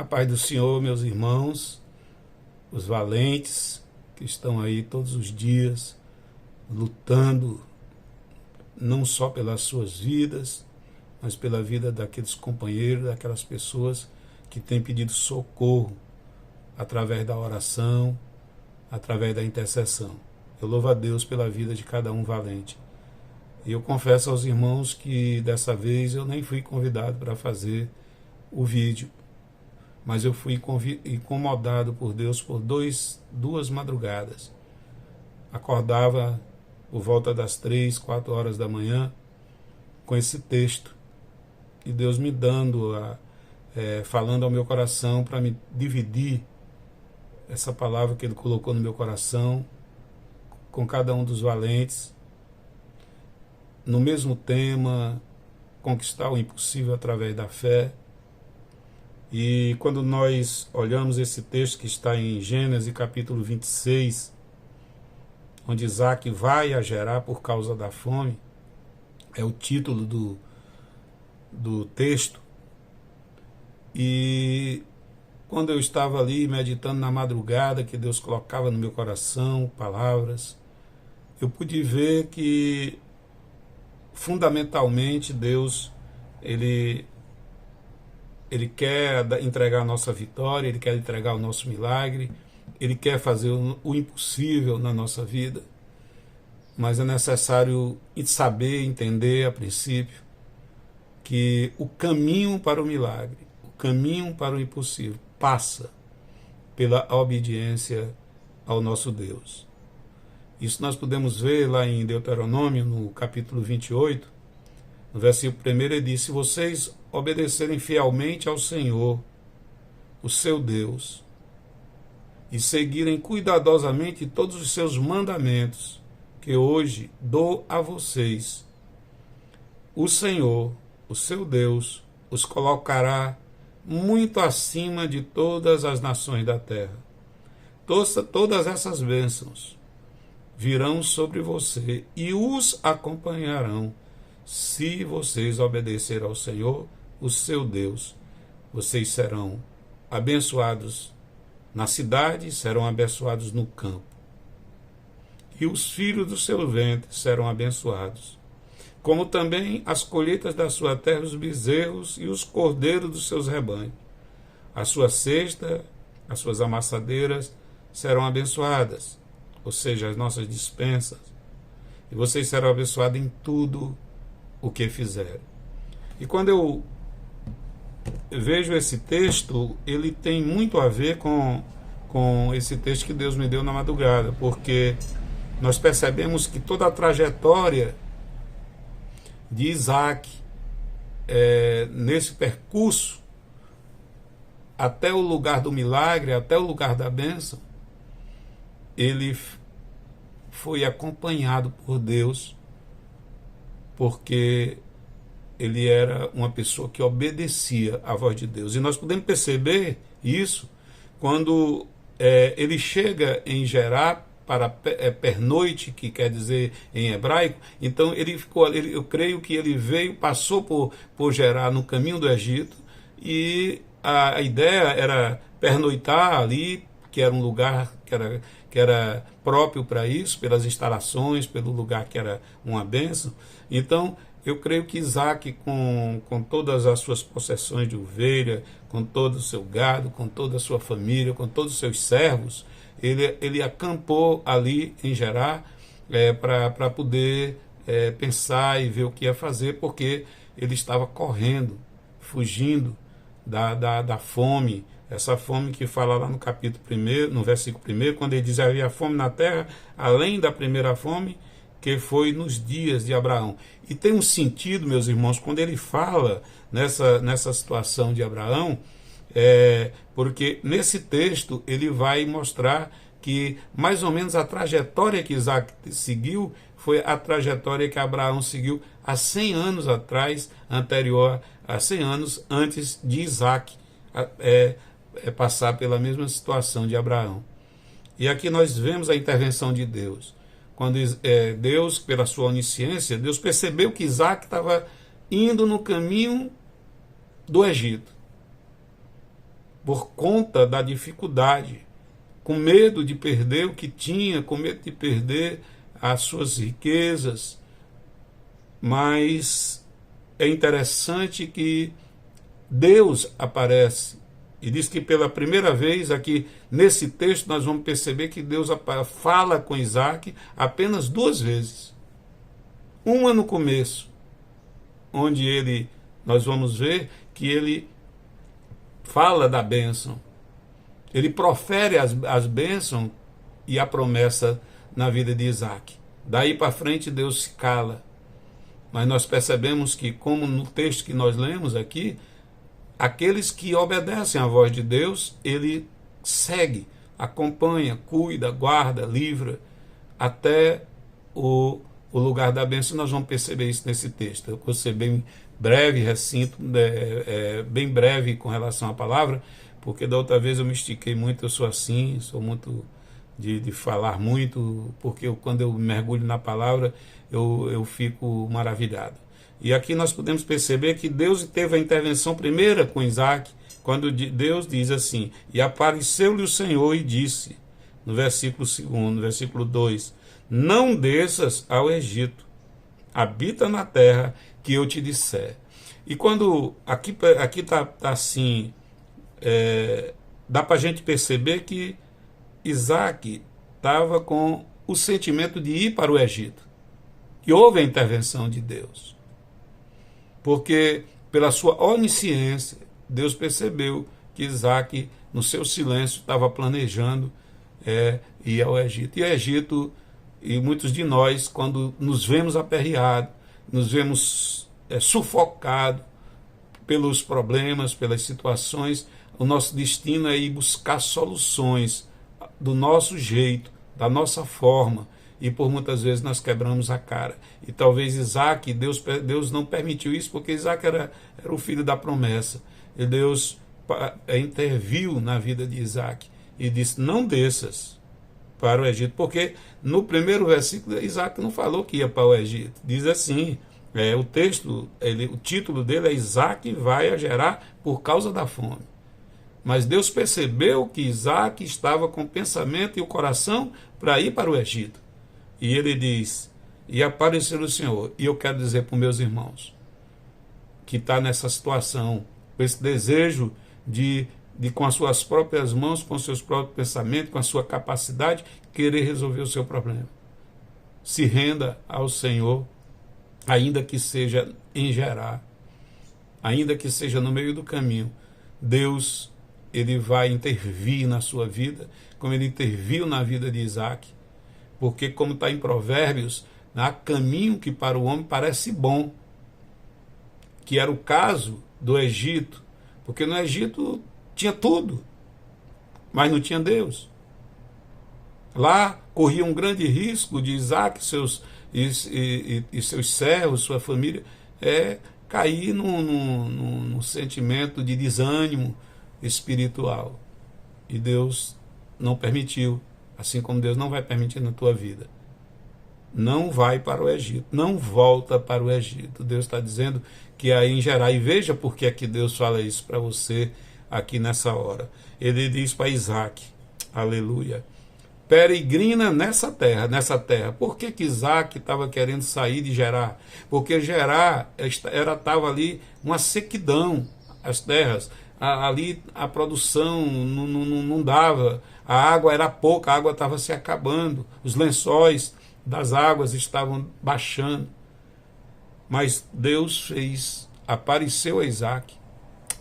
A paz do Senhor, meus irmãos, os valentes que estão aí todos os dias lutando não só pelas suas vidas, mas pela vida daqueles companheiros, daquelas pessoas que têm pedido socorro através da oração, através da intercessão. Eu louvo a Deus pela vida de cada um valente. E eu confesso aos irmãos que dessa vez eu nem fui convidado para fazer o vídeo, mas eu fui incomodado por Deus por duas madrugadas. Acordava por volta das 3, 4 horas da manhã com esse texto e Deus me dando, falando ao meu coração para me dividir essa palavra que Ele colocou no meu coração com cada um dos valentes, no mesmo tema, conquistar o impossível através da fé. E quando nós olhamos esse texto que está em Gênesis capítulo 26, onde Isaac vai a Gerar por causa da fome, é o título do texto. E quando eu estava ali meditando na madrugada, que Deus colocava no meu coração palavras, eu pude ver que fundamentalmente Deus, Ele quer entregar a nossa vitória, Ele quer entregar o nosso milagre, Ele quer fazer o impossível na nossa vida, mas é necessário saber, entender a princípio, que o caminho para o milagre, o caminho para o impossível, passa pela obediência ao nosso Deus. Isso nós podemos ver lá em Deuteronômio, no capítulo 28, no versículo 1, ele diz: se vocês obedecerem fielmente ao Senhor, o seu Deus, e seguirem cuidadosamente todos os seus mandamentos, que hoje dou a vocês, o Senhor, o seu Deus, os colocará muito acima de todas as nações da terra. Todas essas bênçãos virão sobre você e os acompanharão se vocês obedecerem ao Senhor, o seu Deus. Vocês serão abençoados na cidade, serão abençoados no campo. E os filhos do seu ventre serão abençoados, como também as colheitas da sua terra, os bezerros e os cordeiros dos seus rebanhos. A sua cesta, as suas amassadeiras serão abençoadas, ou seja, as nossas despensas, e vocês serão abençoados em tudo o que fizerem. E quando eu vejo esse texto, ele tem muito a ver com esse texto que Deus me deu na madrugada, porque nós percebemos que toda a trajetória de Isaac, nesse percurso até o lugar do milagre, até o lugar da bênção, ele foi acompanhado por Deus, porque ele era uma pessoa que obedecia à voz de Deus. E nós podemos perceber isso quando ele chega em Gerar, para pernoite, que quer dizer em hebraico. Então ele ficou ali, eu creio que ele veio, passou por Gerar no caminho do Egito, e a ideia era pernoitar ali, que era um lugar que era próprio para isso, pelas instalações, pelo lugar que era uma bênção. Então eu creio que Isaac, com todas as suas possessões de ovelha, com todo o seu gado, com toda a sua família, com todos os seus servos, ele acampou ali em Gerar para poder pensar e ver o que ia fazer, porque ele estava correndo, fugindo da fome, essa fome que fala lá no capítulo 1, no versículo 1, quando ele diz: havia fome na terra, além da primeira fome, que foi nos dias de Abraão. E tem um sentido, meus irmãos, quando ele fala nessa situação de Abraão, porque nesse texto ele vai mostrar que mais ou menos a trajetória que Isaac seguiu foi a trajetória que Abraão seguiu há 100 anos atrás, anterior a 100 anos antes de Isaac passar pela mesma situação de Abraão. E aqui nós vemos a intervenção de Deus. Quando Deus, pela sua onisciência, Deus percebeu que Isaac estava indo no caminho do Egito. por conta da dificuldade, com medo de perder o que tinha, com medo de perder as suas riquezas. Mas é interessante que Deus aparece e diz que pela primeira vez aqui nesse texto nós vamos perceber que Deus fala com Isaac apenas 2 vezes. Uma no começo, onde nós vamos ver que ele fala da bênção. Ele profere as bênçãos e a promessa na vida de Isaac. Daí para frente Deus se cala. Mas nós percebemos que, como no texto que nós lemos aqui, aqueles que obedecem à voz de Deus, ele segue, acompanha, cuida, guarda, livra, até o lugar da bênção. Nós vamos perceber isso nesse texto. Eu vou ser bem breve, recinto, bem breve com relação à palavra, porque da outra vez eu me estiquei muito, eu sou assim, sou muito de falar muito, porque quando eu mergulho na palavra, eu fico maravilhado. E aqui nós podemos perceber que Deus teve a intervenção primeira com Isaac, quando Deus diz assim: e apareceu-lhe o Senhor e disse, no versículo 2, no versículo 2, não desças ao Egito, habita na terra que eu te disser. E quando aqui está assim, dá para a gente perceber que Isaac estava com o sentimento de ir para o Egito, que houve a intervenção de Deus. Porque, pela sua onisciência, Deus percebeu que Isaac, no seu silêncio, estava planejando ir ao Egito. E o Egito, e muitos de nós, quando nos vemos aperreados, nos vemos sufocados pelos problemas, pelas situações, o nosso destino é ir buscar soluções do nosso jeito, da nossa forma, e por muitas vezes nós quebramos a cara. E talvez Isaac, Deus não permitiu isso, porque Isaac era o filho da promessa. E Deus interviu na vida de Isaac e disse: não desças para o Egito, porque no primeiro versículo Isaac não falou que ia para o Egito. Diz assim, o texto, o título dele é Isaac vai a Gerar por causa da fome. Mas Deus percebeu que Isaac estava com o pensamento e o coração para ir para o Egito. E ele diz: e apareceu o Senhor. E eu quero dizer para os meus irmãos que está nessa situação, com esse desejo de com as suas próprias mãos, com os seus próprios pensamentos, com a sua capacidade, querer resolver o seu problema. Se renda ao Senhor, ainda que seja em Gerar, ainda que seja no meio do caminho. Deus, ele vai intervir na sua vida, como ele interviu na vida de Isaac. Porque, como está em Provérbios, há caminho que para o homem parece bom, que era o caso do Egito, porque no Egito tinha tudo, mas não tinha Deus. Lá corria um grande risco de Isaac e seus servos, sua família, cair num sentimento de desânimo espiritual. E Deus não permitiu. Assim como Deus não vai permitir na tua vida. Não vai para o Egito, não volta para o Egito. Deus está dizendo que aí em Gerar, e veja por que é que Deus fala isso para você aqui nessa hora. Ele diz para Isaac, aleluia, peregrina nessa terra. Por que Isaac estava querendo sair de Gerar? Porque Gerar estava ali uma sequidão, as terras, ali a produção não dava, a água era pouca, a água estava se acabando, os lençóis das águas estavam baixando. Mas Deus apareceu a Isaac,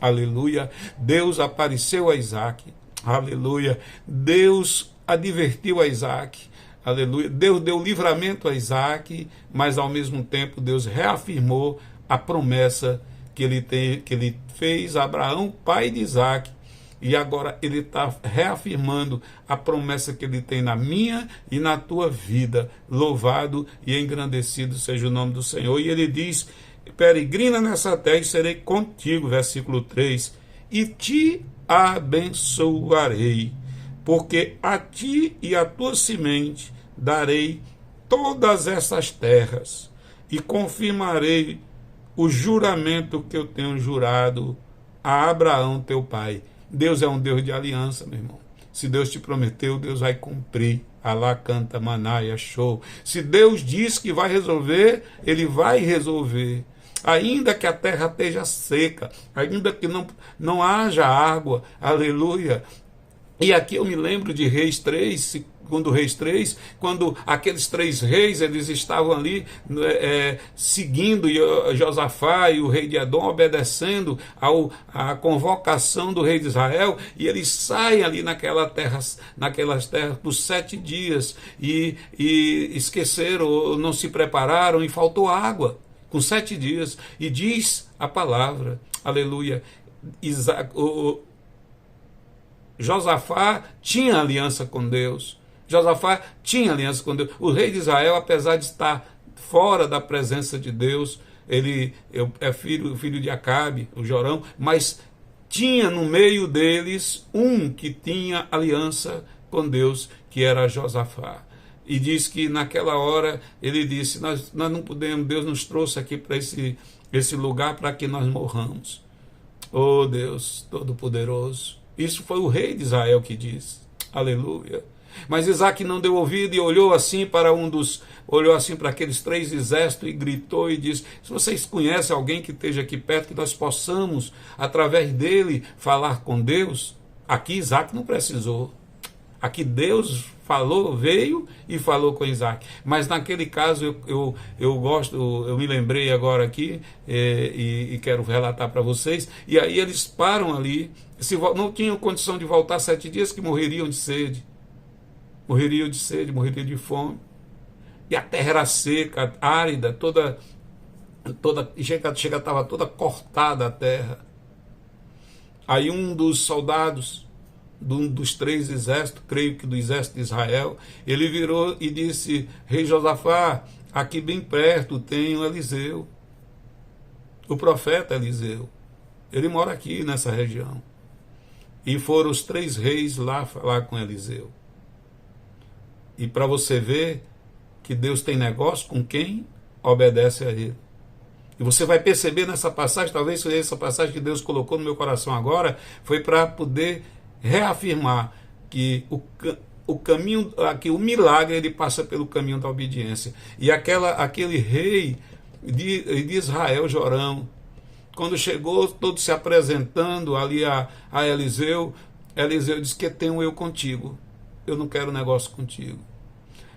aleluia. Deus apareceu a Isaac, aleluia. Deus advertiu a Isaac, aleluia. Deus deu livramento a Isaac, mas ao mesmo tempo Deus reafirmou a promessa que ele fez a Abraão, pai de Isaac. E agora ele está reafirmando a promessa que ele tem na minha e na tua vida. Louvado e engrandecido seja o nome do Senhor. E ele diz: peregrina nessa terra e serei contigo, versículo 3, e te abençoarei, porque a ti e a tua semente darei todas essas terras, e confirmarei o juramento que eu tenho jurado a Abraão teu pai. Deus é um Deus de aliança, meu irmão. Se Deus te prometeu, Deus vai cumprir. Alá canta manaia show. Se Deus diz que vai resolver, Ele vai resolver. Ainda que a terra esteja seca, ainda que não haja água, aleluia. E aqui eu me lembro de Reis 3, segundo Reis 3, quando aqueles 3 reis, eles estavam ali seguindo Josafá e o rei de Edom, obedecendo à convocação do rei de Israel, e eles saem ali naquelas terras por 7 dias, e esqueceram, não se prepararam, e faltou água, com 7 dias, e diz a palavra, aleluia, Josafá tinha aliança com Deus. Josafá tinha aliança com Deus. O rei de Israel, apesar de estar fora da presença de Deus, ele é filho de Acabe, o Jorão, mas tinha no meio deles um que tinha aliança com Deus, que era Josafá. E diz que naquela hora ele disse, nós não podemos, Deus nos trouxe aqui para esse lugar para que nós morramos. Oh Deus Todo-Poderoso. Isso foi o rei de Israel que disse. Aleluia. Mas Isaac não deu ouvido e olhou assim para aqueles 3 exércitos e gritou e disse, se vocês conhecem alguém que esteja aqui perto, que nós possamos, através dele, falar com Deus. Aqui Isaac não precisou. Aqui Deus falou, veio e falou com Isaac. Mas naquele caso eu me lembrei agora aqui e quero relatar para vocês. E aí eles param ali, não tinham condição de voltar 7 dias, que morreriam de sede. Morreriam de fome. E a terra era seca, árida, estava toda cortada a terra. Aí um dos soldados dos 3 exércitos, creio que do exército de Israel, ele virou e disse, rei Josafá, aqui bem perto tem o Eliseu, o profeta Eliseu, ele mora aqui nessa região. E foram os 3 reis lá falar com Eliseu. E para você ver que Deus tem negócio com quem obedece a ele. E você vai perceber nessa passagem, talvez seja essa passagem que Deus colocou no meu coração agora, foi para poder reafirmar que o caminho, que o milagre ele passa pelo caminho da obediência. E aquele rei de Israel, Jorão, quando chegou, todo se apresentando ali a Eliseu, Eliseu disse, que tenho eu contigo? Eu não quero negócio contigo.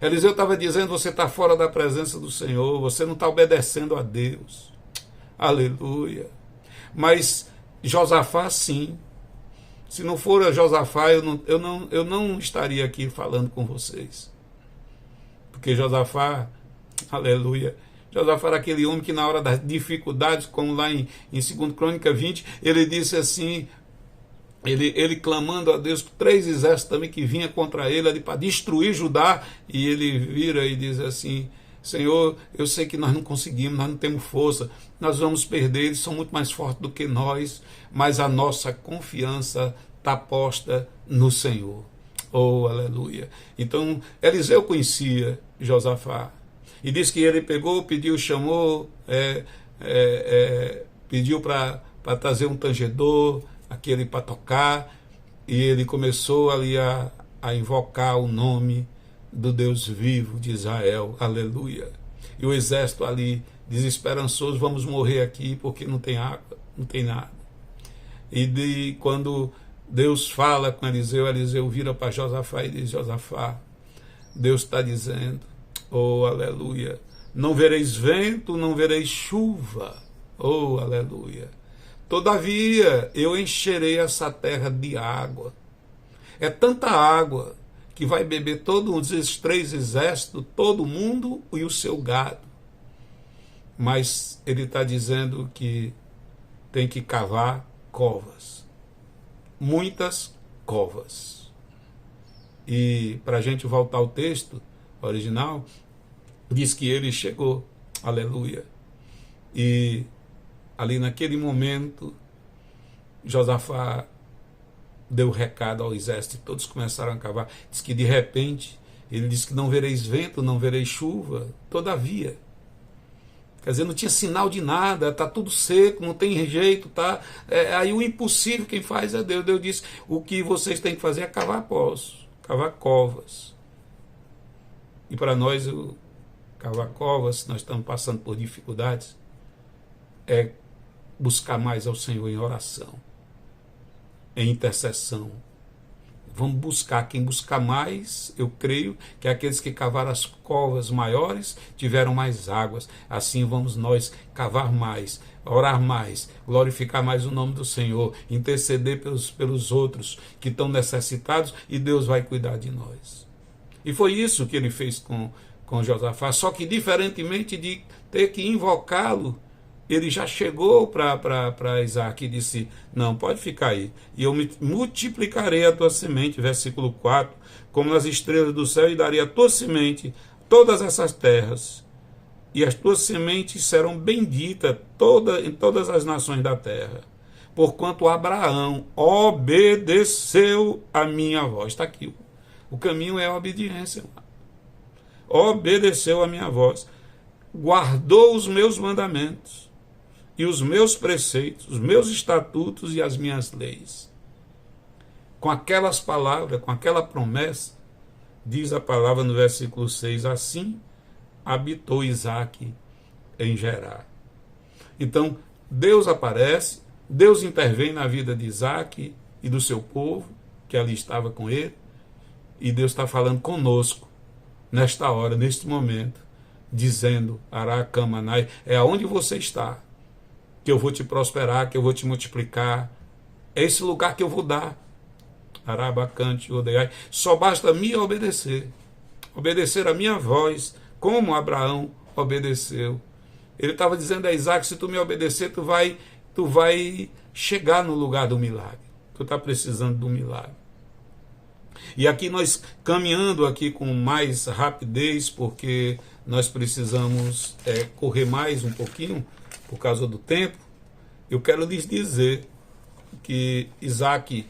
Eliseu estava dizendo, você está fora da presença do Senhor, você não está obedecendo a Deus. Aleluia. Mas Josafá, sim. Se não for a Josafá, eu não estaria aqui falando com vocês. Porque Josafá, aleluia, Josafá era aquele homem que na hora das dificuldades, como lá em 2 Crônica 20, ele disse assim, ele clamando a Deus, 3 exércitos também que vinha contra ele ali para destruir Judá, e ele vira e diz assim, Senhor, eu sei que nós não conseguimos, nós não temos força, nós vamos perder, eles são muito mais fortes do que nós, mas a nossa confiança está posta no Senhor. Oh, aleluia. Então, Eliseu conhecia Josafá, e diz que ele pegou, chamou, pediu para trazer um tangedor, aquele para tocar, e ele começou ali a invocar o nome do Deus vivo de Israel, aleluia. E o exército ali, desesperançoso, vamos morrer aqui porque não tem água, não tem nada. E quando Deus fala com Eliseu, Eliseu vira para Josafá e diz, Josafá, Deus está dizendo, oh aleluia, não vereis vento, não vereis chuva, oh aleluia, todavia eu encherei essa terra de água. É tanta água que vai beber todos esses 3 exércitos, todo mundo e o seu gado. Mas ele está dizendo que tem que cavar covas. Muitas covas. E para a gente voltar ao texto original, diz que ele chegou, aleluia. E ali naquele momento, Josafá deu recado ao exército, e todos começaram a cavar. Diz que de repente, ele disse que não vereis vento, não vereis chuva, todavia. Quer dizer, não tinha sinal de nada, está tudo seco, não tem jeito, tá? Aí o impossível quem faz é Deus. Deus disse, o que vocês têm que fazer é cavar poços, cavar covas. E para nós, cavar covas, nós estamos passando por dificuldades, é buscar mais ao Senhor em oração, em intercessão. Vamos buscar, quem buscar mais, eu creio que aqueles que cavaram as covas maiores tiveram mais águas. Assim vamos nós cavar mais, orar mais, glorificar mais o nome do Senhor, interceder pelos outros que estão necessitados, e Deus vai cuidar de nós. E foi isso que ele fez com Josafá, só que diferentemente de ter que invocá-lo, ele já chegou para Isaac e disse, não, pode ficar aí, e eu multiplicarei a tua semente, versículo 4, como nas estrelas do céu, e darei a tua semente todas essas terras, e as tuas sementes serão benditas em todas as nações da terra, porquanto Abraão obedeceu a minha voz. Está aqui, o caminho é a obediência. Obedeceu a minha voz, guardou os meus mandamentos, e os meus preceitos, os meus estatutos e as minhas leis. Com aquelas palavras, com aquela promessa, diz a palavra no versículo 6, assim habitou Isaac em Gerar. Então, Deus aparece, Deus intervém na vida de Isaac e do seu povo, que ali estava com ele, e Deus está falando conosco, nesta hora, neste momento, dizendo, Aracamanai, é aonde você está, que eu vou te prosperar, que eu vou te multiplicar. É esse lugar que eu vou dar. Arabacante, Odeai. Só basta me obedecer. Obedecer a minha voz, como Abraão obedeceu. Ele estava dizendo a Isaac, se tu me obedecer, tu vai chegar no lugar do milagre. Tu está precisando do milagre. E aqui nós caminhando aqui com mais rapidez, porque nós precisamos correr mais um pouquinho, por causa do tempo, eu quero lhes dizer que Isaac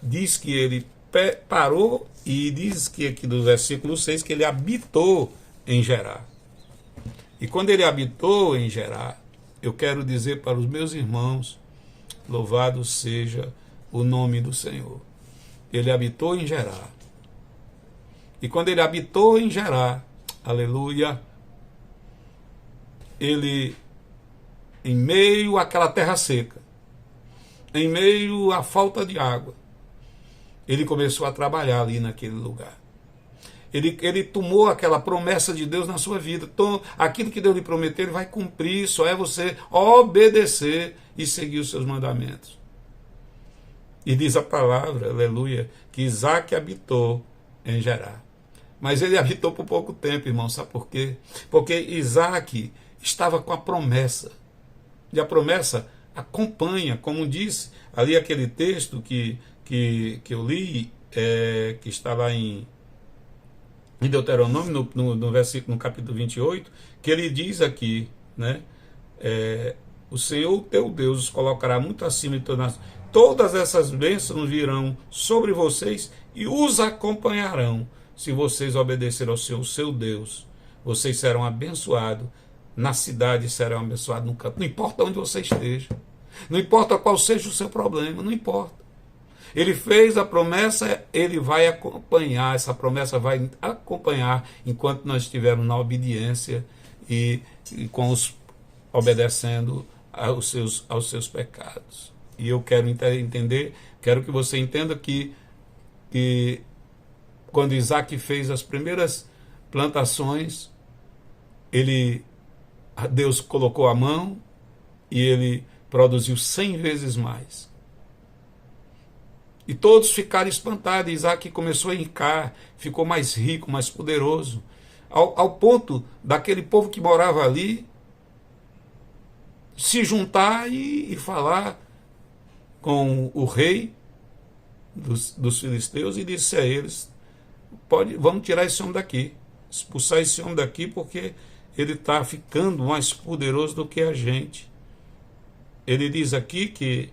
diz que ele parou, e diz que aqui do versículo 6 que ele habitou em Gerar. E quando ele habitou em Gerar, eu quero dizer para os meus irmãos, louvado seja o nome do Senhor. Ele habitou em Gerar. E quando ele habitou em Gerar, aleluia, ele, em meio àquela terra seca, em meio à falta de água, ele começou a trabalhar ali naquele lugar. Ele tomou aquela promessa de Deus na sua vida. Então, aquilo que Deus lhe prometeu, ele vai cumprir. Só é você obedecer e seguir os seus mandamentos. E diz a palavra, aleluia, que Isaac habitou em Gerar. Mas ele habitou por pouco tempo, irmão. Sabe por quê? Porque Isaac estava com a promessa. E a promessa acompanha, como disse ali aquele texto que eu li, que está lá em Deuteronômio, no versículo, no capítulo 28, que ele diz aqui, né? O Senhor teu Deus os colocará muito acima de todas essas bênçãos virão sobre vocês e os acompanharão. Se vocês obedecerem ao seu Deus, vocês serão abençoados na cidade, serão abençoados no campo. Não importa onde você esteja, não importa qual seja o seu problema, não importa. Ele fez a promessa, ele vai acompanhar, essa promessa vai acompanhar enquanto nós estivermos na obediência e obedecendo aos seus pecados. E eu quero entender, quero que você entenda que quando Isaac fez as primeiras plantações, Deus colocou a mão e ele produziu 100 vezes mais. E todos ficaram espantados. Isaac começou a enricar, ficou mais rico, mais poderoso, ao ponto daquele povo que morava ali se juntar e falar com o rei dos filisteus e disse a eles, vamos tirar esse homem daqui, expulsar esse homem daqui, porque ele está ficando mais poderoso do que a gente. Ele diz aqui que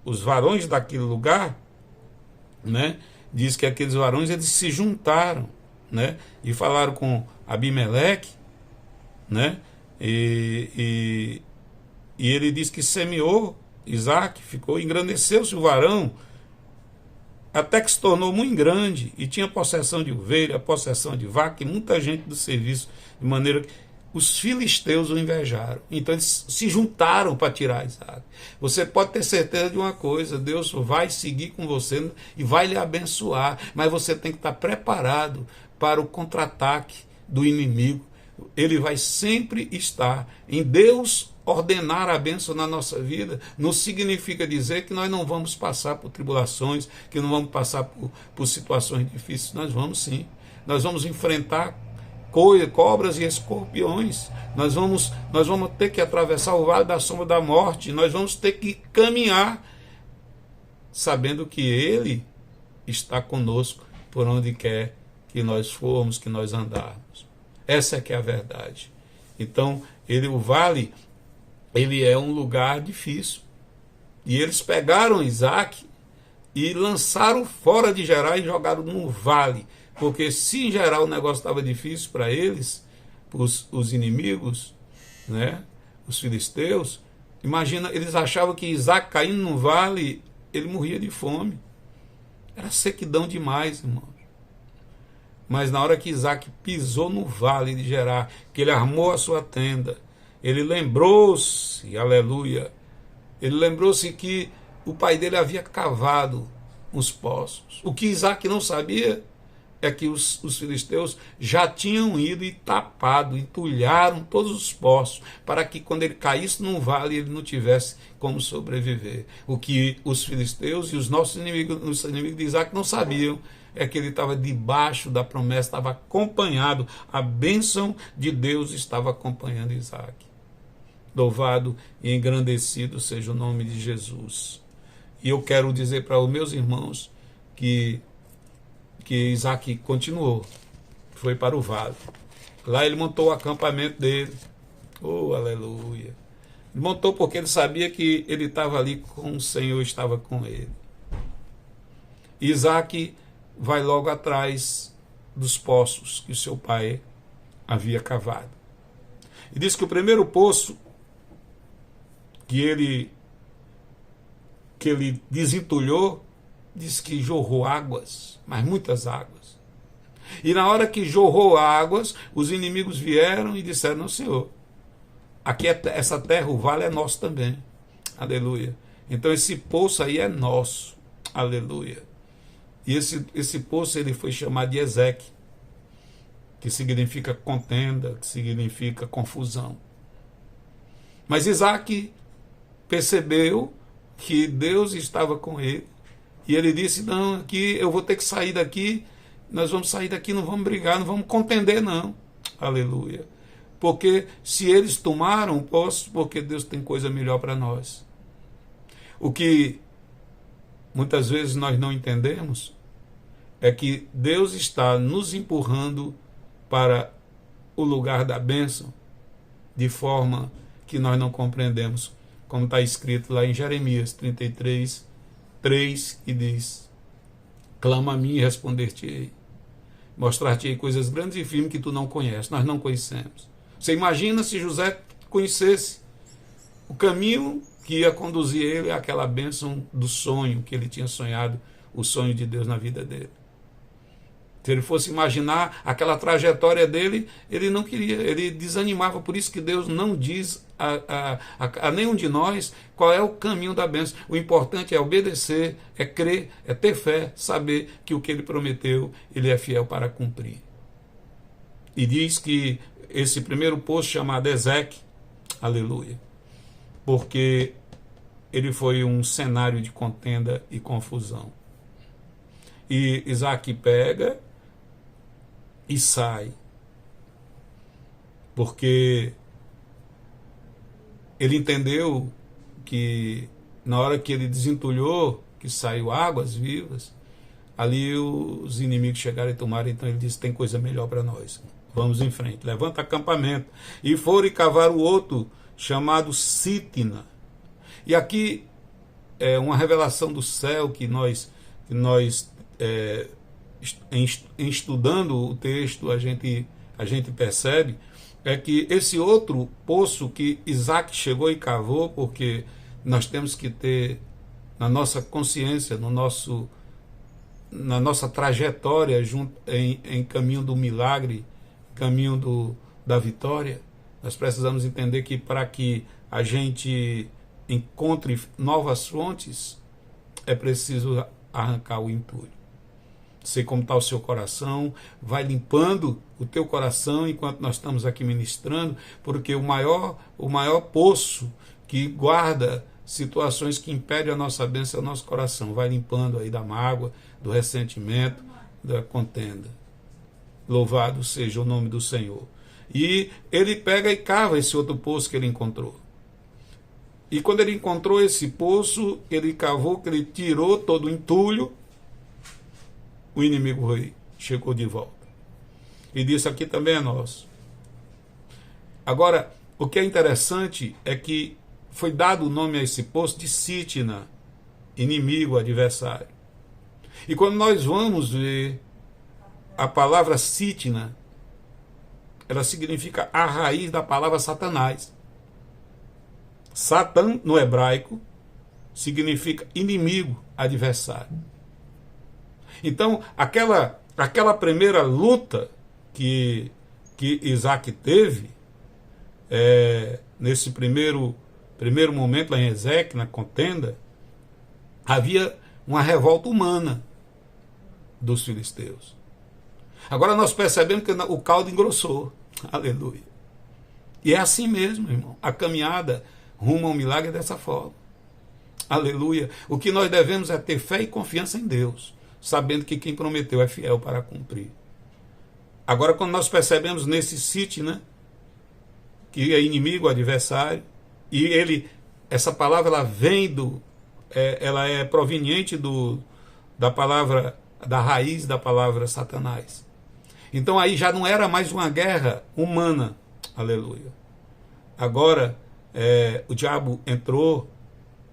os varões daquele lugar, né, diz que aqueles varões eles se juntaram, né, e falaram com Abimeleque né? E ele diz que semeou Isaac, ficou, engrandeceu-se o varão, até que se tornou muito grande e tinha possessão de ovelha, possessão de vaca e muita gente do serviço, de maneira que os filisteus o invejaram. Então eles se juntaram para tirar Isaac. Você pode ter certeza de uma coisa: Deus vai seguir com você e vai lhe abençoar, mas você tem que estar preparado para o contra-ataque do inimigo. Ele vai sempre estar. Em Deus ordenar a bênção na nossa vida não significa dizer que nós não vamos passar por tribulações, que não vamos passar por situações difíceis. Nós vamos sim. Nós vamos enfrentar cobras e escorpiões. Nós vamos ter que atravessar o vale da sombra da morte. Nós vamos ter que caminhar sabendo que Ele está conosco por onde quer que nós formos, que nós andarmos. Essa é que é a verdade. Então, o vale, ele é um lugar difícil. E eles pegaram Isaac e lançaram fora de Gerar e jogaram no vale. Porque se em Gerar o negócio estava difícil para eles, os inimigos, né, os filisteus, imagina, eles achavam que Isaac caindo no vale, ele morria de fome. Era sequidão demais, irmão. Mas na hora que Isaac pisou no vale de Gerar, que ele armou a sua tenda, ele lembrou-se, aleluia, ele lembrou-se que o pai dele havia cavado uns poços. O que Isaac não sabia é que os filisteus já tinham ido e tapado, entulharam todos os poços, para que quando ele caísse num vale, ele não tivesse como sobreviver. O que os filisteus e os nossos inimigos, os inimigos de Isaac, não sabiam é que ele estava debaixo da promessa, estava acompanhado, a bênção de Deus estava acompanhando Isaac. Louvado e engrandecido seja o nome de Jesus. E eu quero dizer para os meus irmãos que Isaac continuou, foi para o vale. Lá ele montou o acampamento dele. Oh, aleluia. Ele montou porque ele sabia que ele estava ali com o Senhor, estava com ele. Isaac vai logo atrás dos poços que o seu pai havia cavado. E diz que o primeiro poço que ele desentulhou, diz que jorrou águas, mas muitas águas. E na hora que jorrou águas, os inimigos vieram e disseram: não, Senhor, aqui essa terra, o vale é nosso também. Aleluia. Então esse poço aí é nosso. Aleluia. E esse poço ele foi chamado de Ezeque, que significa contenda, que significa confusão. Mas Isaac percebeu que Deus estava com ele. E ele disse: não, aqui eu vou ter que sair daqui, nós vamos sair daqui, não vamos brigar, não vamos contender não. Aleluia. Porque se eles tomaram o poço, porque Deus tem coisa melhor para nós. O que muitas vezes nós não entendemos é que Deus está nos empurrando para o lugar da bênção de forma que nós não compreendemos, como está escrito lá em Jeremias 33, 3, que diz: clama a mim e responder-te-ei, mostrar-te-ei coisas grandes e firmes que tu não conheces. Nós não conhecemos. Você imagina se José conhecesse o caminho que ia conduzir ele àquela bênção do sonho que ele tinha sonhado, o sonho de Deus na vida dele. Se ele fosse imaginar aquela trajetória dele, ele não queria, ele desanimava. Por isso que Deus não diz a nenhum de nós qual é o caminho da bênção. O importante é obedecer, é crer, é ter fé, saber que o que ele prometeu, ele é fiel para cumprir. E diz que esse primeiro poço chamado Ezeque, aleluia, porque ele foi um cenário de contenda e confusão. E Isaac pega e sai, porque ele entendeu que na hora que ele desentulhou, que saiu águas vivas, ali os inimigos chegaram e tomaram. Então ele disse: tem coisa melhor para nós, vamos em frente, levanta acampamento. E foram e cavaram o outro, chamado Sitna. E aqui é uma revelação do céu que nós em estudando o texto, a gente percebe é que esse outro poço que Isaac chegou e cavou, porque nós temos que ter na nossa consciência, na nossa trajetória em caminho do milagre, caminho da vitória, nós precisamos entender que para que a gente encontre novas fontes, é preciso arrancar o entulho. Sei como está o seu coração, vai limpando o teu coração enquanto nós estamos aqui ministrando, porque o maior poço que guarda situações que impedem a nossa bênção é o nosso coração. Vai limpando aí da mágoa, do ressentimento, da contenda. Louvado seja o nome do Senhor. E ele pega e cava esse outro poço que ele encontrou. E quando ele encontrou esse poço, ele cavou, que ele tirou todo o entulho, o inimigo rei chegou de volta. E disse: aqui também é nosso. Agora, o que é interessante é que foi dado o nome a esse poço de Sitna, inimigo, adversário. E quando nós vamos ver a palavra Sitna, ela significa a raiz da palavra Satanás. Satan, no hebraico, significa inimigo, adversário. Então, aquela primeira luta que Isaac teve, nesse primeiro momento lá em Ezequiel, na contenda, havia uma revolta humana dos filisteus. Agora nós percebemos que o caldo engrossou. Aleluia. E é assim mesmo, irmão. A caminhada rumo ao milagre é dessa forma. Aleluia. O que nós devemos é ter fé e confiança em Deus, sabendo que quem prometeu é fiel para cumprir. Agora, quando nós percebemos nesse sítio, né, que é inimigo, adversário, e essa palavra ela vem ela é proveniente da palavra, da raiz da palavra Satanás. Então aí já não era mais uma guerra humana. Aleluia. Agora o diabo entrou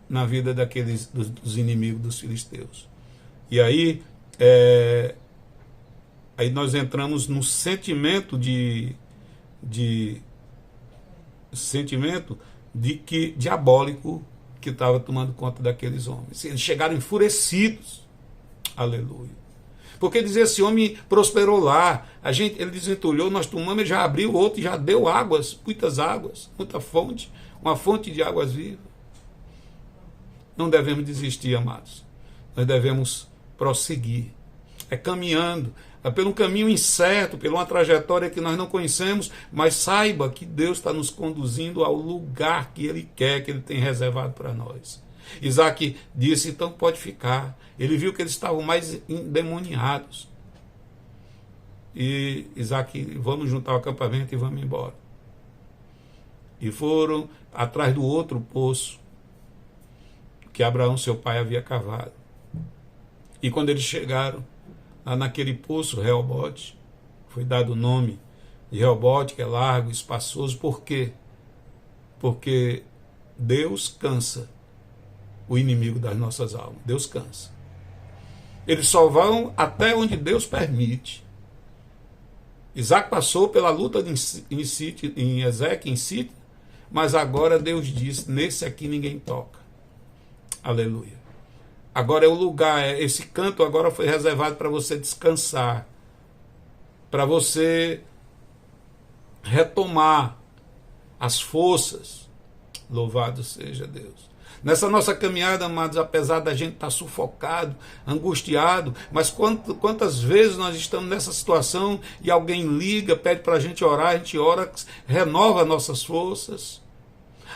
na vida dos inimigos dos filisteus. E aí nós entramos no sentimento diabólico que estava tomando conta daqueles homens. Eles chegaram enfurecidos. Aleluia. Porque dizer, esse homem prosperou lá, ele desentulhou, nós tomamos, ele já abriu outro e já deu águas, muitas águas, muita fonte, uma fonte de águas vivas. Não devemos desistir, amados. Nós devemos prosseguir. É caminhando, é pelo um caminho incerto, por uma trajetória que nós não conhecemos, mas saiba que Deus está nos conduzindo ao lugar que Ele quer, que Ele tem reservado para nós. Isaac disse, então pode ficar. Ele viu que eles estavam mais endemoniados. E Isaac, vamos juntar o acampamento e vamos embora. E foram atrás do outro poço que Abraão, seu pai, havia cavado. E quando eles chegaram lá naquele poço, Reobote, foi dado o nome de Reobote, que é largo, espaçoso. Por quê? Porque Deus cansa o inimigo das nossas almas. Deus cansa. Eles só vão até onde Deus permite. Isaac passou pela luta em Ezequiel, em Sitna, mas agora Deus diz, nesse aqui ninguém toca. Aleluia. Agora é o lugar, esse canto agora foi reservado para você descansar, para você retomar as forças. Louvado seja Deus. Nessa nossa caminhada, amados, apesar da gente estar sufocado, angustiado, mas quantas vezes nós estamos nessa situação e alguém liga, pede para a gente ora, renova nossas forças.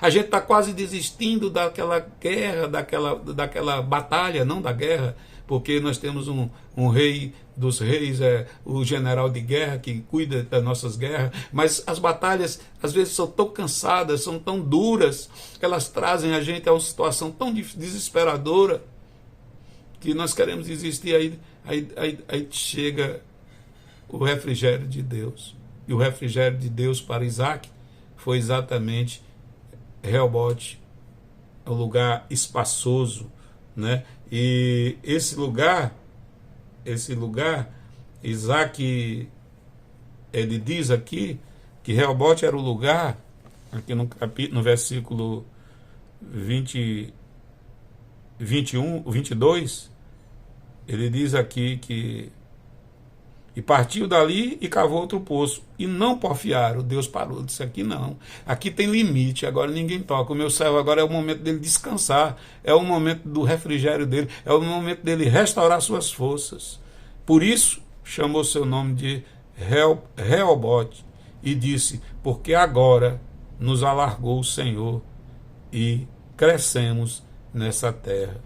A gente está quase desistindo daquela guerra, daquela batalha, não da guerra, porque nós temos um rei dos reis, o general de guerra que cuida das nossas guerras, mas as batalhas às vezes são tão cansadas, são tão duras, que elas trazem a gente a uma situação tão desesperadora, que nós queremos desistir, aí chega o refrigério de Deus. E o refrigério de Deus para Isaac foi exatamente Reobote, um lugar espaçoso, né? E esse lugar, Isaac, ele diz aqui, que Reobote era o lugar, aqui no versículo 21, 22, ele diz aqui que e partiu dali e cavou outro poço. E não porfiaram. Deus parou, disse aqui não. Aqui tem limite, agora ninguém toca. O meu céu agora é o momento dele descansar. É o momento do refrigério dele. É o momento dele restaurar suas forças. Por isso, chamou seu nome de Reobote. E disse, porque agora nos alargou o Senhor e crescemos nessa terra.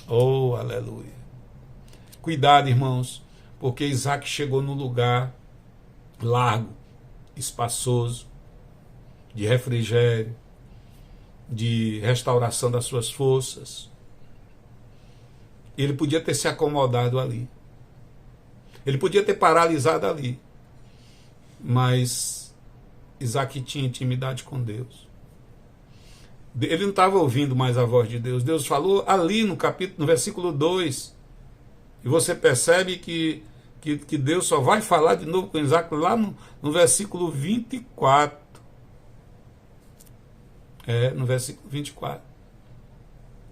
Oh, aleluia. Cuidado, irmãos. Porque Isaac chegou num lugar largo, espaçoso, de refrigério, de restauração das suas forças. Ele podia ter se acomodado ali. Ele podia ter paralisado ali. Mas Isaac tinha intimidade com Deus. Ele não estava ouvindo mais a voz de Deus. Deus falou ali no versículo 2. E você percebe que Deus só vai falar de novo com Isaac lá no versículo 24. No versículo 24.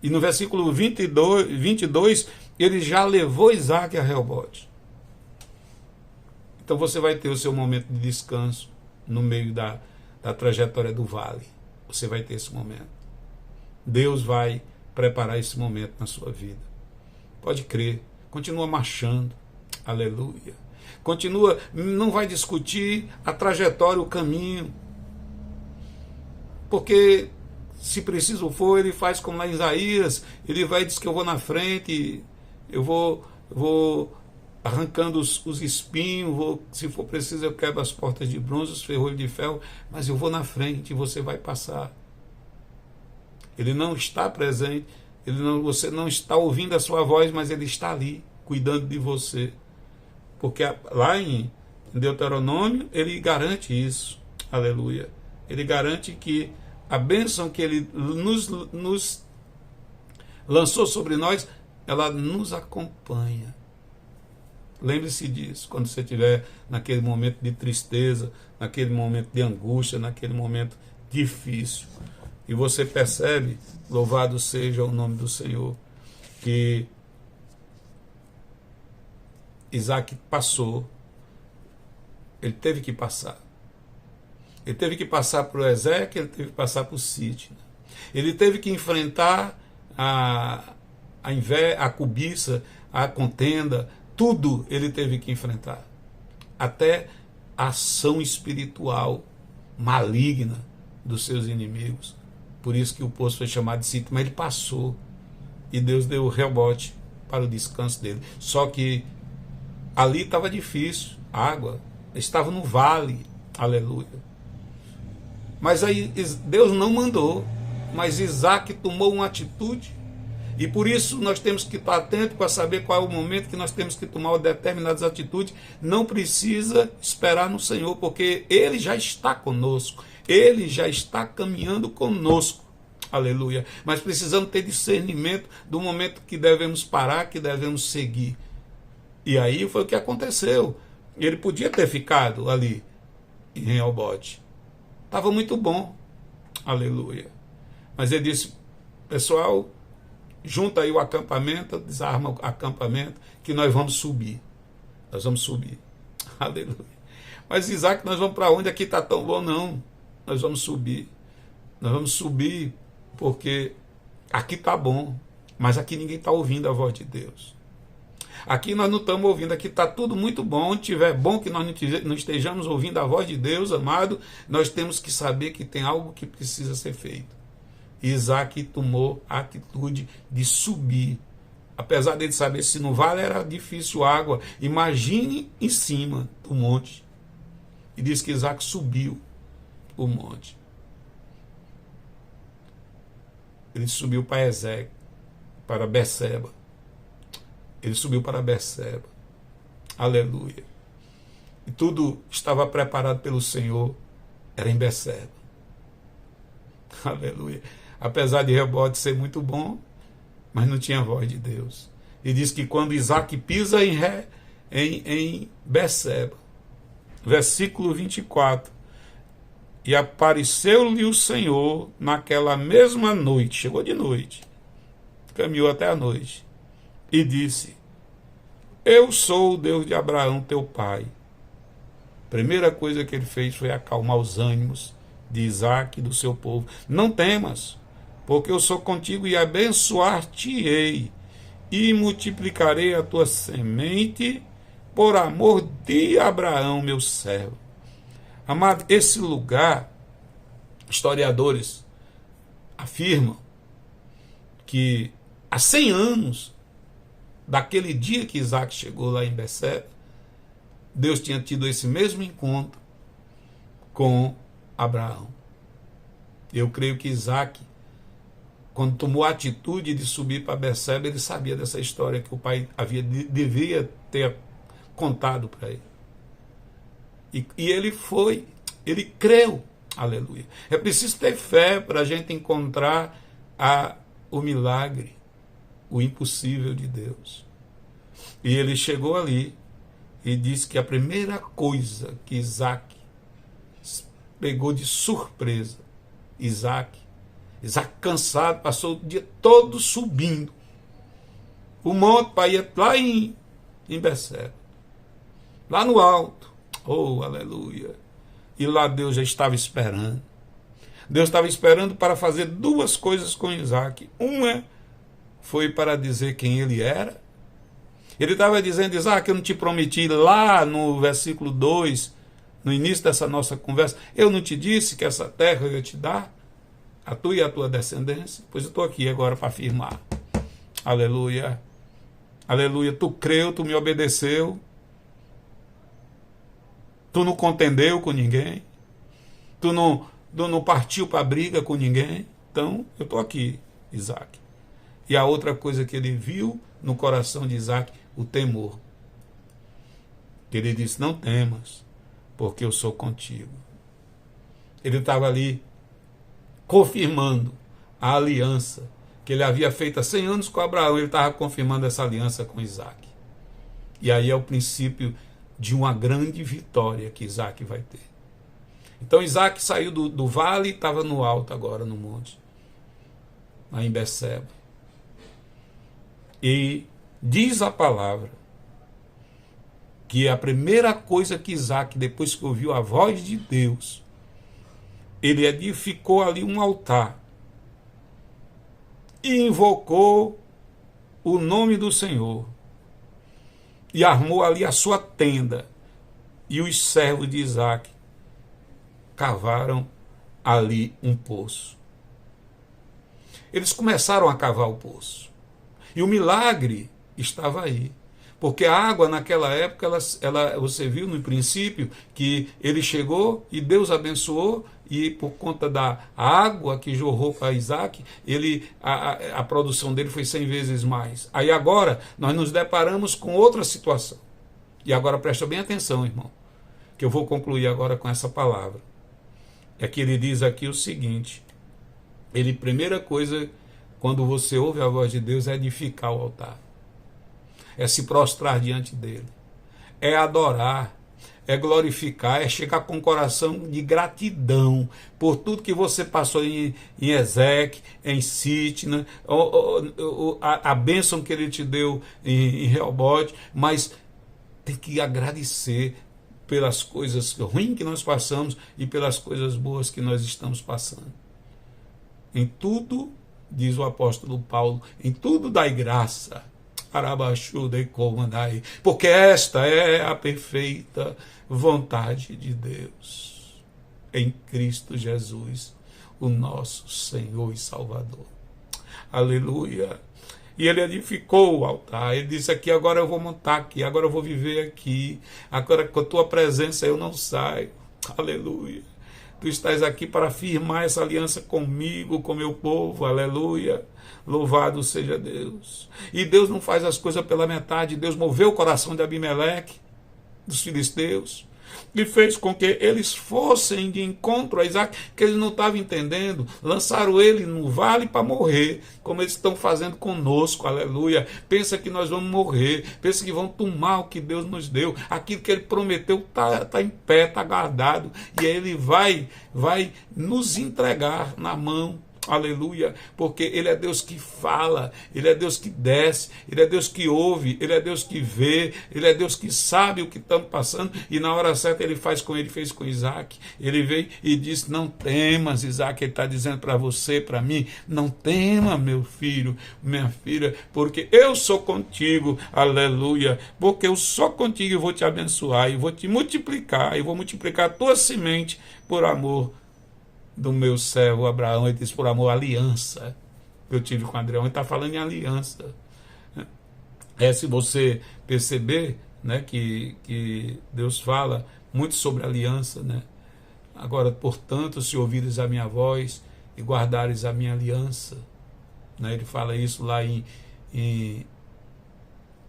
E no versículo 22, ele já levou Isaac a Reobote. Então você vai ter o seu momento de descanso no meio da trajetória do vale. Você vai ter esse momento. Deus vai preparar esse momento na sua vida. Pode crer. Continua marchando. Aleluia. Continua, não vai discutir a trajetória, o caminho. Porque, se preciso for, ele faz como lá em Isaías, ele vai e diz que eu vou na frente, eu vou arrancando os espinhos, se for preciso eu quebro as portas de bronze, os ferrolhos de ferro, mas eu vou na frente e você vai passar. Ele não está presente, você não está ouvindo a sua voz, mas ele está ali, cuidando de você. Porque lá em Deuteronômio, ele garante isso. Aleluia. Ele garante que a bênção que ele nos lançou sobre nós, ela nos acompanha. Lembre-se disso, quando você estiver naquele momento de tristeza, naquele momento de angústia, naquele momento difícil. E você percebe, louvado seja o nome do Senhor, que Isaac passou, ele teve que passar. Ele teve que passar por Ezequiel, ele teve que passar por Sitna. Ele teve que enfrentar a cobiça, a contenda, tudo ele teve que enfrentar. Até a ação espiritual maligna dos seus inimigos. Por isso que o poço foi chamado de Sitna, mas ele passou. E Deus deu o rebote para o descanso dele. Só que ali estava difícil, água, estava no vale, aleluia. Mas aí Deus não mandou, mas Isaac tomou uma atitude, e por isso nós temos que estar atentos para saber qual é o momento que nós temos que tomar determinadas atitudes. Não precisa esperar no Senhor, porque Ele já está conosco, Ele já está caminhando conosco, aleluia. Mas precisamos ter discernimento do momento que devemos parar, que devemos seguir. E aí foi o que aconteceu. Ele podia ter ficado ali em Reobote. Estava muito bom. Aleluia. Mas ele disse, pessoal, junta aí o acampamento, desarma o acampamento, que nós vamos subir. Nós vamos subir. Aleluia. Mas Isaac, nós vamos para onde? Aqui está tão bom, não. Nós vamos subir. Nós vamos subir porque aqui está bom. Mas aqui ninguém está ouvindo a voz de Deus. Aqui nós não estamos ouvindo, aqui está tudo muito bom. Se tiver bom que nós não estejamos ouvindo a voz de Deus, amado, nós temos que saber que tem algo que precisa ser feito. Isaac tomou a atitude de subir. Apesar dele saber se no vale era difícil água, imagine em cima do monte. E diz que Isaac subiu o monte. Ele subiu para Ezequiel, para Berseba. Ele subiu para Berseba. Aleluia. E tudo estava preparado pelo Senhor. Era em Berseba. Aleluia. Apesar de Reobote ser muito bom, mas não tinha voz de Deus. E diz que quando Isaac pisa em Berseba, versículo 24, E apareceu-lhe o Senhor naquela mesma noite, chegou de noite, caminhou até a noite, e disse: eu sou o Deus de Abraão, teu pai. Primeira coisa que ele fez foi acalmar os ânimos de Isaque e do seu povo. Não temas, porque eu sou contigo e abençoar-te-ei, e multiplicarei a tua semente por amor de Abraão, meu servo. Amado, esse lugar, historiadores afirmam que há 100 anos daquele dia que Isaque chegou lá em Berseba, Deus tinha tido esse mesmo encontro com Abraão. Eu creio que Isaque, quando tomou a atitude de subir para Berseba, ele sabia dessa história que o pai devia ter contado para ele. E ele foi, ele creu, aleluia. É preciso ter fé para a gente encontrar o milagre, o impossível de Deus. E ele chegou ali e disse que a primeira coisa que Isaque pegou de surpresa, Isaque cansado, passou o dia todo subindo o monte para ir lá em Berseba, lá no alto. Oh, aleluia. E lá Deus já estava esperando. Deus estava esperando para fazer duas coisas com Isaque. Uma foi para dizer quem ele era. Ele estava dizendo: Isaque, eu não te prometi lá no versículo 2, no início dessa nossa conversa, eu não te disse que essa terra eu ia te dar, a tua e a tua descendência? Pois eu estou aqui agora para afirmar. Aleluia. Aleluia. Tu creu, tu me obedeceu. Tu não contendeu com ninguém. Tu não partiu para a briga com ninguém. Então, eu estou aqui, Isaque. E a outra coisa que ele viu no coração de Isaque, o temor. Ele disse: não temas, porque eu sou contigo. Ele estava ali confirmando a aliança que ele havia feito há 100 anos com Abraão. Ele estava confirmando essa aliança com Isaque. E aí é o princípio de uma grande vitória que Isaque vai ter. Então Isaque saiu do vale e estava no alto agora, no monte, lá em Berseba. E diz a palavra que a primeira coisa que Isaque, depois que ouviu a voz de Deus, ele edificou ali um altar e invocou o nome do Senhor e armou ali a sua tenda. E os servos de Isaque cavaram ali um poço. Eles começaram a cavar o poço. E o milagre estava aí. Porque a água naquela época, você viu no princípio que ele chegou e Deus abençoou, e por conta da água que jorrou para Isaque, a produção dele foi 100 vezes mais. Aí agora nós nos deparamos com outra situação. E agora presta bem atenção, irmão, que eu vou concluir agora com essa palavra. É que ele diz aqui o seguinte: primeira coisa, quando você ouve a voz de Deus, é edificar o altar. É se prostrar diante dele. É adorar. É glorificar. É chegar com um coração de gratidão por tudo que você passou em Ezeque, em Sitna, a bênção que ele te deu em Reobote, mas tem que agradecer pelas coisas ruins que nós passamos e pelas coisas boas que nós estamos passando. Em tudo, diz o apóstolo Paulo, em tudo dai graça, porque esta é a perfeita vontade de Deus, em Cristo Jesus, o nosso Senhor e Salvador. Aleluia. E ele edificou o altar. Ele disse aqui: agora eu vou montar aqui, agora eu vou viver aqui, agora com a tua presença eu não saio. Aleluia. Tu estás aqui para firmar essa aliança comigo, com meu povo. Aleluia. Louvado seja Deus. E Deus não faz as coisas pela metade. Deus moveu o coração de Abimeleque, dos filisteus. e fez com que eles fossem de encontro a Isaac, que eles não estavam entendendo. Lançaram ele no vale para morrer, como eles estão fazendo conosco, aleluia. Pensa que nós vamos morrer, pensa que vão tomar o que Deus nos deu, aquilo que ele prometeu está em pé, está guardado, e ele vai nos entregar na mão. Aleluia, porque ele é Deus que fala, ele é Deus que desce, ele é Deus que ouve, ele é Deus que vê, ele é Deus que sabe o que estamos passando, e na hora certa ele faz com ele, fez com Isaac. Ele veio e disse: não temas, Isaac. Ele está dizendo para você, para mim: não tema, meu filho, minha filha, porque eu sou contigo. Aleluia, porque eu sou contigo e vou te abençoar, e vou te multiplicar, e vou multiplicar a tua semente por amor do meu servo Abraão. Ele disse: por amor à aliança que eu tive com Abraão. Ele está falando em aliança. Se você perceber, né, que Deus fala muito sobre aliança, né? Agora, portanto, se ouvires a minha voz e guardares a minha aliança, né? Ele fala isso lá em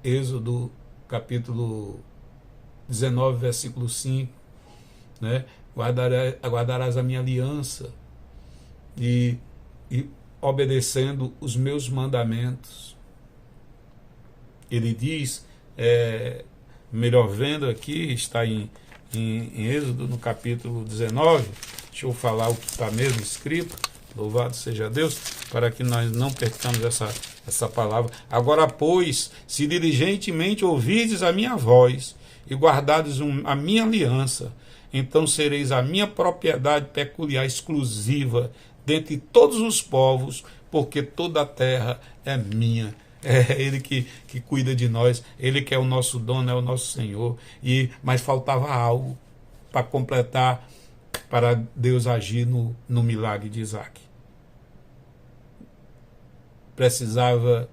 Êxodo capítulo 19, versículo 5, né? Guardarás a minha aliança e obedecendo os meus mandamentos. Ele diz, melhor vendo aqui, está em Êxodo, no capítulo 19, deixa eu falar o que está mesmo escrito, louvado seja Deus, para que nós não percamos essa palavra. Agora, pois, se diligentemente ouvirdes a minha voz e guardardes a minha aliança, então sereis a minha propriedade peculiar, exclusiva, dentre todos os povos, porque toda a terra é minha. É Ele que cuida de nós, Ele que é o nosso dono, é o nosso Senhor. Mas faltava algo para completar, para Deus agir no milagre de Isaac. Precisava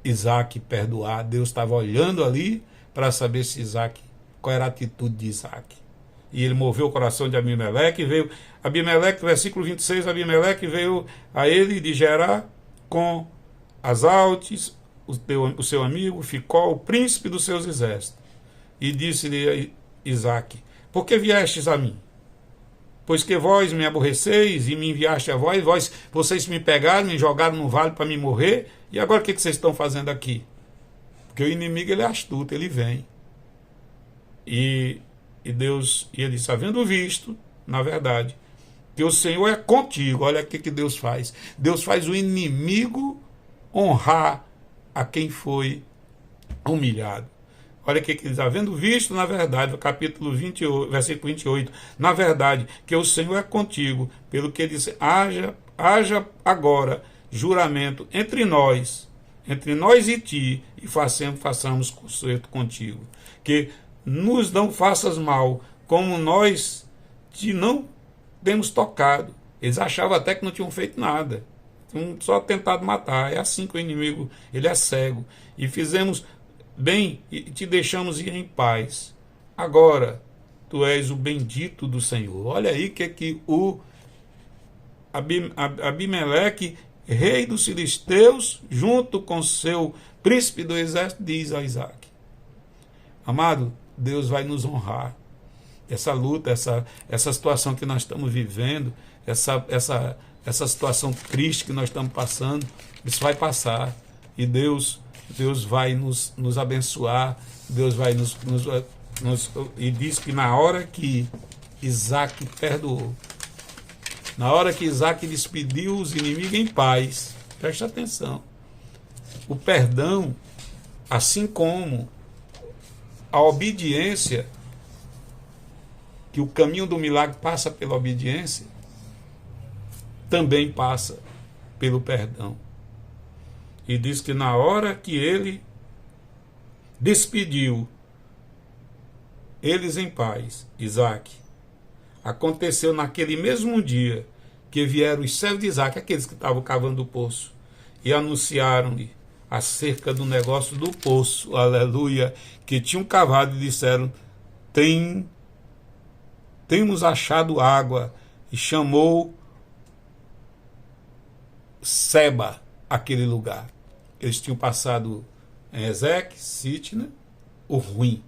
Isaac perdoar. Deus estava olhando ali para saber se Isaac, qual era a atitude de Isaac. E ele moveu o coração de Abimeleque, veio Abimeleque, versículo 26, Abimeleque veio a ele de Gerar com Azaltes, o seu amigo, Ficol, o príncipe dos seus exércitos. E disse-lhe a Isaac: por que viestes a mim? Pois que vós me aborreceis e me enviaste a vós, vocês me pegaram, me jogaram no vale para me morrer, e agora o que vocês estão fazendo aqui? Porque o inimigo, ele é astuto, ele vem. E Deus, e ele disse: havendo visto, na verdade, que o Senhor é contigo. Olha o que Deus faz. Deus faz o inimigo honrar a quem foi humilhado. Olha o que diz: havendo visto, na verdade, no capítulo 28, versículo 28, na verdade, que o Senhor é contigo, pelo que ele disse: haja agora juramento entre nós e ti, e façamos concerto contigo, que nos não faças mal, como nós te não temos tocado. Eles achavam até que não tinham feito nada, tinham só tentado matar. É assim que o inimigo, ele é cego. E fizemos bem e te deixamos ir em paz. Agora, tu és o bendito do Senhor. Olha aí que o Abimeleque, rei dos filisteus, junto com seu príncipe do exército, diz a Isaac: amado, Deus vai nos honrar. Essa luta, essa situação que nós estamos vivendo, essa situação triste que nós estamos passando, isso vai passar. E Deus vai nos abençoar. Deus vai e diz que na hora que Isaac perdoou, na hora que Isaac despediu os inimigos em paz, preste atenção, o perdão, assim como a obediência, que o caminho do milagre passa pela obediência, também passa pelo perdão. E diz que na hora que ele despediu eles em paz, Isaac, aconteceu naquele mesmo dia que vieram os servos de Isaac, aqueles que estavam cavando o poço, e anunciaram-lhe acerca do negócio do poço, aleluia, que tinham cavado, e disseram: temos achado água. E chamou Seba aquele lugar. Eles tinham passado em Ezeque, Sitna, o ruim.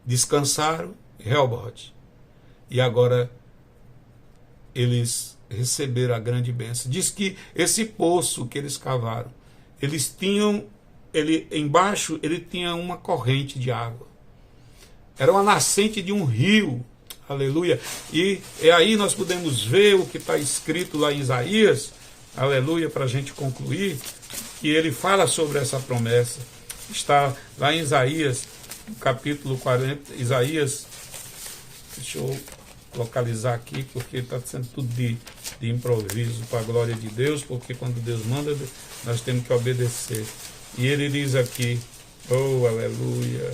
Descansaram, Rehobote. E agora eles receberam a grande bênção. Diz que esse poço que eles cavaram, eles tinham, embaixo ele tinha uma corrente de água. Era uma nascente de um rio. Aleluia. E aí nós podemos ver o que está escrito lá em Isaías, aleluia, para a gente concluir, que ele fala sobre essa promessa. Está lá em Isaías, no capítulo 40, Isaías, deixa eu localizar aqui, porque está sendo tudo de improviso para a glória de Deus, porque quando Deus manda, nós temos que obedecer. E ele diz aqui, oh, aleluia,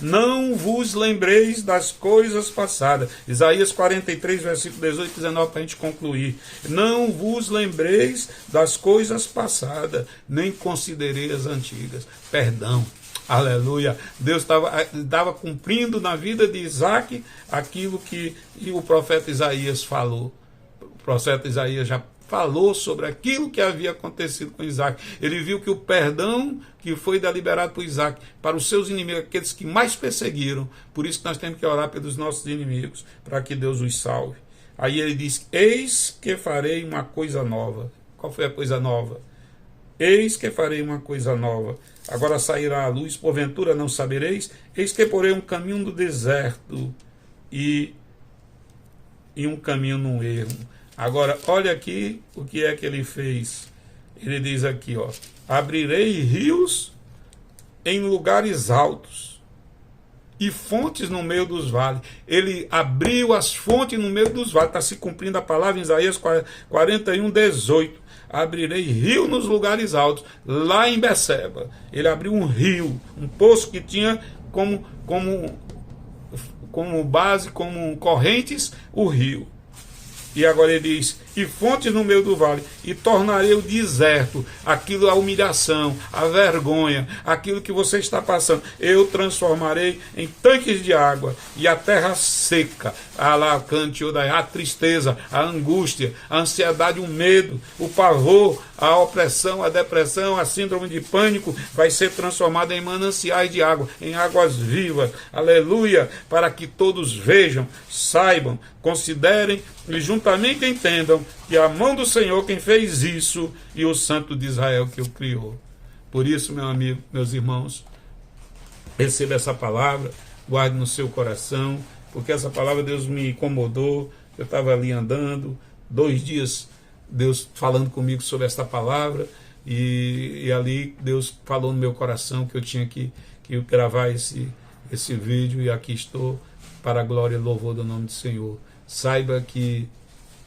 não vos lembreis das coisas passadas. Isaías 43, versículo 18 e 19, para a gente concluir. Não vos lembreis das coisas passadas, nem considereis as antigas. Perdão. Aleluia. Deus estava cumprindo na vida de Isaac aquilo que o profeta Isaías falou. O profeta Isaías já falou sobre aquilo que havia acontecido com Isaac. Ele viu que o perdão que foi deliberado por Isaac para os seus inimigos, aqueles que mais perseguiram, por isso que nós temos que orar pelos nossos inimigos, para que Deus os salve. Aí ele diz, eis que farei uma coisa nova. Qual foi a coisa nova? Eis que farei uma coisa nova. Agora sairá a luz, porventura não sabereis. Eis que porei um caminho no deserto e um caminho no ermo. Agora, olha aqui o que é que ele fez. Ele diz aqui, ó, abrirei rios em lugares altos e fontes no meio dos vales. Ele abriu as fontes no meio dos vales. Está se cumprindo a palavra em Isaías 41, 18. Abrirei rio nos lugares altos. Lá em Beceba, ele abriu um rio, um poço que tinha como base, como correntes, o rio. E agora ele diz, e fontes no meio do vale, e tornarei o deserto, aquilo, a humilhação, a vergonha, aquilo que você está passando, eu transformarei em tanques de água, e a terra seca, a tristeza, a angústia, a ansiedade, o medo, o pavor, a opressão, a depressão, a síndrome de pânico, vai ser transformada em mananciais de água, em águas vivas, aleluia, para que todos vejam, saibam, considerem e juntamente entendam que a mão do Senhor quem fez isso e o Santo de Israel que o criou. Por isso, meu amigo, meus irmãos, receba essa palavra, guarde no seu coração, porque essa palavra Deus me incomodou. Eu estava ali andando, 2 dias Deus falando comigo sobre essa palavra, e ali Deus falou no meu coração que eu tinha que gravar esse vídeo, e aqui estou, para a glória e louvor do nome do Senhor. Saiba que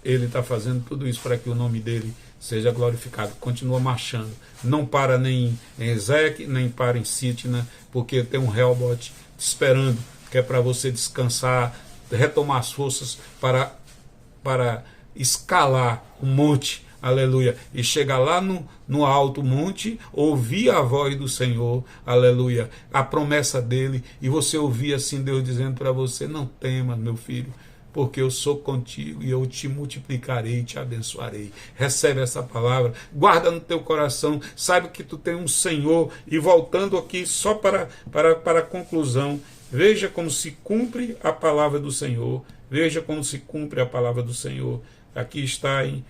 Ele está fazendo tudo isso para que o nome dele seja glorificado. Continua marchando. Não para nem em Ezequiel, nem para em Sitna, porque tem um Rehobote te esperando, que é para você descansar, retomar as forças para escalar o monte, aleluia, e chegar lá no alto monte, ouvir a voz do Senhor, aleluia, a promessa dele, e você ouvir assim Deus dizendo para você, não temas, meu filho, porque eu sou contigo e eu te multiplicarei e te abençoarei. Recebe essa palavra, guarda no teu coração, saiba que tu tem um Senhor. E voltando aqui só para a conclusão, veja como se cumpre a palavra do Senhor, veja como se cumpre a palavra do Senhor. Aqui está em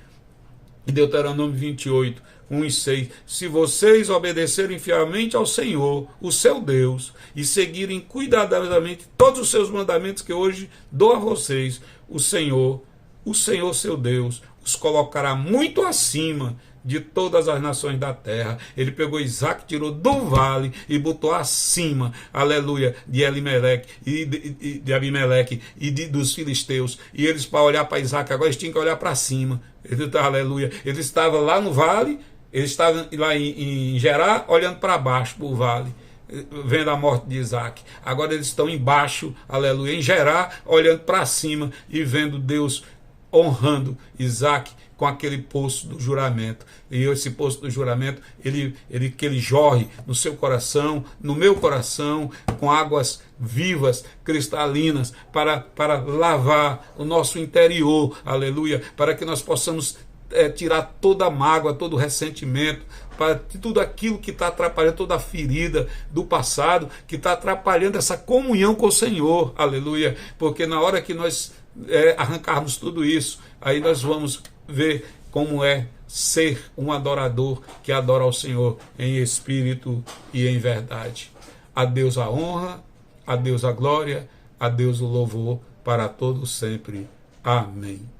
Deuteronômio 28, 1 e 6. Se vocês obedecerem fielmente ao Senhor, o seu Deus, e seguirem cuidadosamente todos os seus mandamentos que hoje dou a vocês, o Senhor seu Deus, os colocará muito acima de todas as nações da terra. Ele pegou Isaac, tirou do vale e botou acima, aleluia, de Elimeleque e de Abimeleque e dos filisteus. E eles, para olhar para Isaac, agora eles tinham que olhar para cima. Aleluia. Ele estava lá no vale, ele estava lá em Gerar, olhando para baixo, para o vale, vendo a morte de Isaac. Agora eles estão embaixo, aleluia, em Gerar, olhando para cima e vendo Deus honrando Isaac com aquele poço do juramento. E esse poço do juramento, que ele jorre no seu coração, no meu coração, com águas vivas, cristalinas, para lavar o nosso interior, aleluia, para que nós possamos tirar toda a mágoa, todo o ressentimento, para tudo aquilo que está atrapalhando, toda a ferida do passado, que está atrapalhando essa comunhão com o Senhor, aleluia, porque na hora que nós arrancarmos tudo isso, aí nós vamos ver como é ser um adorador que adora ao Senhor em espírito e em verdade. A Deus a honra, a Deus a glória, a Deus o louvor para todos sempre. Amém.